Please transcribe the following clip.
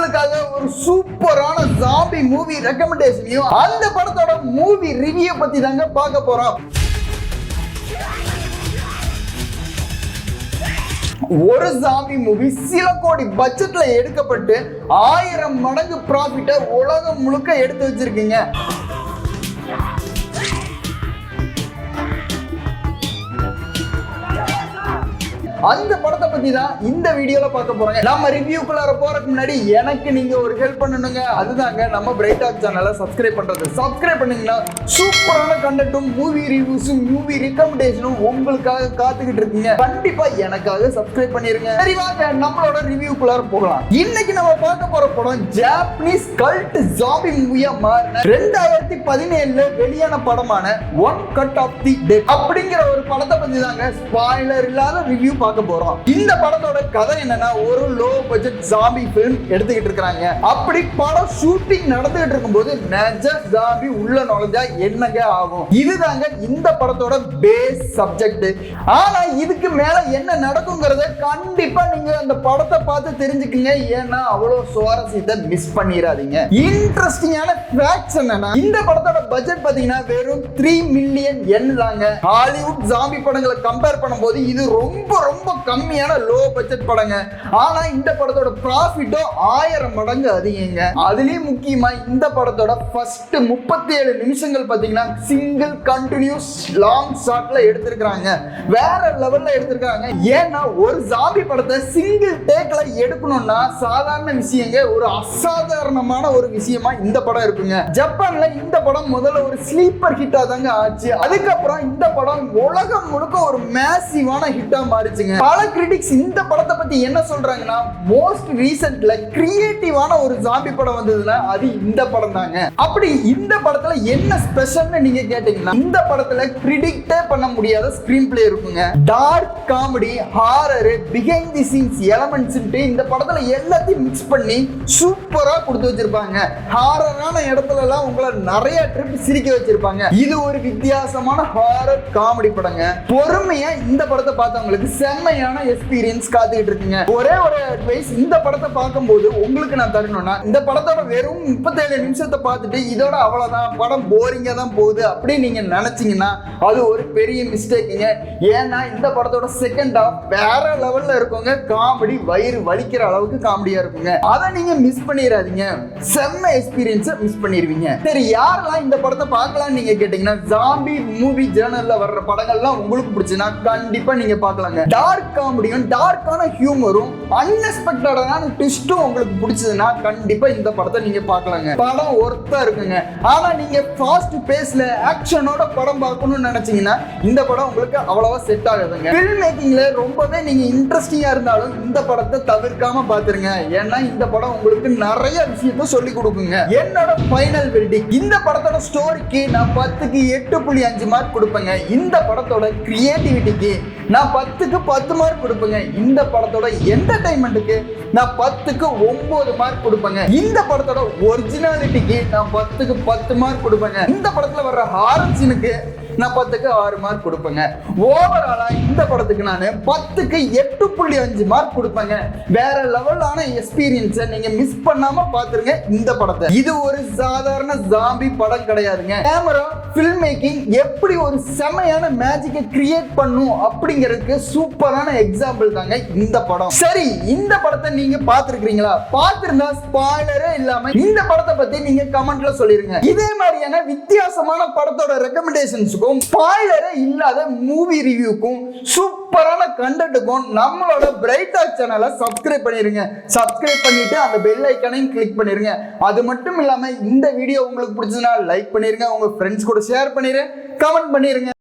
உங்களுக்காக ஒரு சூப்பரான ஜாம்பி மூவி ரெக்கமெண்டேஷனையும் அந்த படத்தோட மூவி ரிவ்யூ பத்தி தாங்க பார்க்க போறோம். ஒரு ஜாம்பி மூவி சில கோடி பட்ஜெட்ல எடுக்கப்பட்டு 1000 மடங்கு ப்ராஃபிட்டை உலகம் முழுக்க எடுத்து வச்சிருக்கீங்க. அந்த படத்தை பத்தி தான் இந்த வீடியோல பார்க்க போறோங்க. நம்ம ரிவ்யூக்குள்ளார போறதுக்கு முன்னாடி எனக்கு நீங்க ஒரு ஹெல்ப் பண்ணணுங்க. அதுதாங்க நம்ம பிரைட் டாக் சேனலை சப்ஸ்கிரைப் பண்றது. சப்ஸ்கிரைப் பண்ணீங்கன்னா சூப்பரான கண்டென்ட்டும் மூவி ரிவ்யூஸும் மூவி ரெக்கமெண்டேஷனும் உங்களுக்காக காத்துக்கிட்டு இருக்கீங்க. கண்டிப்பா எனக்காக சப்ஸ்கிரைப் பண்ணிருங்க. சரி வாங்க நம்மளோட ரிவ்யூக்குள்ளார போகலாம். இன்னைக்கு நம்ம பார்க்க போற படம் ஜாப்பனீஸ் கல்ட் ஜாம்பி மூவியா மாறின 2017 வெளியான படமான one cut of the dead அப்படிங்கிற ஒரு படத்தை பத்தி தாங்க ஸ்பாயிலர் இல்லாத ரிவ்யூ பார்க்க போறோம். இந்த படத்தோட கதை என்னன்னா, ஒரு லோ பட்ஜெட் ஜாம்பி ஃபிலிம் எடுத்துக்கிட்டு இருக்காங்க. அப்படி படம் ஷூட்டிங் நடந்துகிட்டு இருக்கும்போது நெஜ ஜாம்பி உள்ள நுழைஞ்சா என்னங்க ஆகும், இதுதாங்க இந்த படத்தோட பேஸ் சப்ஜெக்ட். ஆனா இதுக்கு மேல என்ன நடக்குங்கிறத கண்டிப்பா நீங்க அந்த படத்தை பார்த்து தெரிஞ்சுக்கங்க. ஏன்னா அவ்வளவு சுவாரஸ்யத்தை மிஸ் பண்ணிடாதீங்க. இன்ட்ரெஸ்டிங்கான ஃபேக்ட்ஸ் என்னன்னா, இந்த படத்தோட பட்ஜெட் பாத்தீங்கன்னா வெறும் 3 மில்லியன் yen தாங்க. ஹாலிவுட் ஜாம்பி படங்களை கம்பேர் பண்ணும்போது இது ரொம்ப கம்மியான லோ பட்ஜெட் படங்க. ஆனா இந்த படத்தோட ப்ராஃபிட்டும் 1000 மடங்கு அதிகங்க. அதுலயும் முக்கியமா இந்த படத்தோட ஃபர்ஸ்ட் 37 நிமிஷங்கள் பாத்தீங்கன்னா சிங்கிள் கண்டினியூஸ் லாங் ஷாட்ல எடுத்திருக்காங்க. வேற லெவல்ல எடுத்திருக்காங்க. ஏன்னா ஒரு ஜாம்பி படத்தை சிங்கிள் டேக்ல எடுக்கணும்னா சாதாரண விஷயங்க, ஒரு அசாதாரணமான ஒரு விஷயமா இந்த படம் இருக்குங்க. ஜப்பான்ல இந்த படம் முதல்ல ஒரு ஸ்லீப்பர் ஹிட்டா தாங்க ஆச்சு. அதுக்கப்புறம் இந்த படம் உலகம் முழுக்க ஒரு மேசிவான ஹிட்டா மாறிச்சுங்க. பல கிரிட்டிக்ஸ் இந்த படத்தை பத்தி என்ன சொல்றாங்கன்னா, மோஸ்ட் ரீசன்ட்ல கிரியேட்டிவான ஒரு ஜாம்பி படம் வந்ததுன்னா அது இந்த படம் தாங்க. அப்படி இந்த படத்துல என்ன ஸ்பெஷல்னு நீங்க கேட்டீங்கன்னா, இந்த படத்துல பிரிடிக்டே பண்ண முடியாத ஸ்கிரீன் பிளே இருக்குங்க. Dark comedy, horror, behind the scenes elements இந்த படத்துல எல்லாத்தையும் மிக்ஸ் பண்ணி சூப்பரா கொடுத்து வச்சிருப்பாங்க. ஹாரரான இடத்துல எல்லாம் உங்களை நிறைய ட்ரிப் சிரிக்க வச்சிருப்பாங்க. இது ஒரு வித்தியாசமான ஹாரர் காமெடி படங்க. பொறுமையா இந்த படத்தை பார்த்தவங்களுக்கு செம்மையான எக்ஸ்பீரியன்ஸ் காத்துக்கிட்டு இருக்குங்க. ஒரே ஒரு அட்வைஸ், இந்த படத்தை பார்க்கும்போது உங்களுக்கு நான் தரணும்னா, இந்த படத்தோட வெறும் 37 நிமிஷத்தை பார்த்துட்டு இதோட அவ்வளவுதான் படம் போரிங்கா தான் போகுது அப்படி நீங்க நினைச்சீங்கன்னா அது ஒரு பெரிய மிஸ்டேக்குங்க. ஏன்னா இந்த படத்தோட செகண்ட் ஹாஃப் வேற லெவல்ல இருக்குங்க. காமெடி வயிறு வலிக்கிற அளவுக்கு காமெடியா இருக்குங்க. அதை நீங்க மிஸ் பண்ணிடாதீங்க. செம்ம எக்ஸ்பீரியன்ஸை மிஸ் பண்ணிடுவீங்க. சரி, யாரெல்லாம் இந்த படத்தை பார்க்கலாம் நீங்க கேட்டீங்கன்னா, ஜாம்பி மூவி ஜேர்னல்ல வர்ற படங்கள்லாம் உங்களுக்கு பிடிச்சுன்னா கண்டிப்பா நீங்க பார்க்கலாங்க. டார்க் காமெடியும் டார்க்கான ஹியூமரும் அன்எக்ஸ்பெக்டடான ட்விஸ்டும் உங்களுக்கு பிடிச்சதுன்னா கண்டிப்பா இந்த படத்தை நீங்க பார்க்கலாங்க. படம் ஒர்த்தா இருக்குங்க. ஆனா நீங்க ஃபாஸ்ட் பேஸ்ல ஆக்ஷனோட படம் பார்க்கணும்னு நினைச்சீங்கன்னா இந்த படம் உங்களுக்கு அவ்வளவா செட் ஆகாதுங்க. ஃபில்ம் மேக்கிங்ல ரொம்பவே நீங்க இன்ட்ரெஸ்டிங்கா இருந்தாலும் இந்த படத்தை தவிர்க்காம பாத்துருங்க. ஏன்னா இந்த படம் உங்களுக்கு நிறைய விஷயத்த சொல்லி கொடுக்குங்க. என்னோட ஃபைனல் வெர்டிக்ட், இந்த படத்தோட ஸ்டோரிக்கு நான் 10க்கு 8.5 மார்க் கொடுப்பேங்க. இந்த படத்தோட கிரியேட்டிவிட்டிக்கு நான் 10க்கு 10 மார்க் கொடுப்பேங்க. இந்த படத்தோட என்டர்டைன்மெண்ட்டுக்கு நான் 10க்கு 9 மார்க் கொடுப்பேங்க. இந்த படத்தோட ஒரிஜினாலிட்டிக்கு நான் 10க்கு 10 மார்க் கொடுப்பேங்க. இந்த படத்துல வர்ற ஹாரர் சீனுக்கு நான் 10க்கு 6 மார்க் கொடுப்பேங்க. ஓவராலா இந்த படத்துக்கு நான் 10க்கு 8.5 மார்க் கொடுப்பேங்க. வேற லெவலான எக்ஸ்பீரியன்ஸை நீங்க மிஸ் பண்ணாம பாத்துருங்க இந்த படத்தை. இது ஒரு சாதாரண ஜாம்பி படம் கிடையாதுங்க. கேமரா, ஃபில்ம் மேக்கிங் எப்படி ஒரு செமையான மேஜிக்கை கிரியேட் பண்ணும் அப்படிங்கிறதுக்கு சூப்பரான எக்ஸாம்பிள் தாங்க இந்த படம். சரி, இந்த படத்தை நீங்க பார்த்திருக்கீங்களா? பார்த்திருந்தா ஸ்பாயிலரே இல்லாம இந்த படத்தை பத்தி நீங்க கமெண்ட்ல சொல்லிருங்க. இதே மாதிரியான வித்தியாசமான படத்தோட ரெக்கமெண்டேஷன்ஸ் ஸ்பாயிலரே இல்லாத மூவி ரிவ்யூக்கும் சூப்பரான கண்டென்ட்டுக்கும் நம்மளோட பிரைட் டாக் சேனலை சப்ஸ்கிரைப் பண்ணிருங்க. சப்ஸ்கிரைப் பண்ணிட்டு அந்த பெல் ஐகானையும் கிளிக் பண்ணிருங்க. அது மட்டும் இல்லாம இந்த வீடியோ உங்களுக்கு பிடிச்சதுன்னா லைக் பண்ணிருங்க, உங்க ஃப்ரெண்ட்ஸ் கூட ஷேர் பண்ணிருங்க, கமெண்ட் பண்ணிருங்க.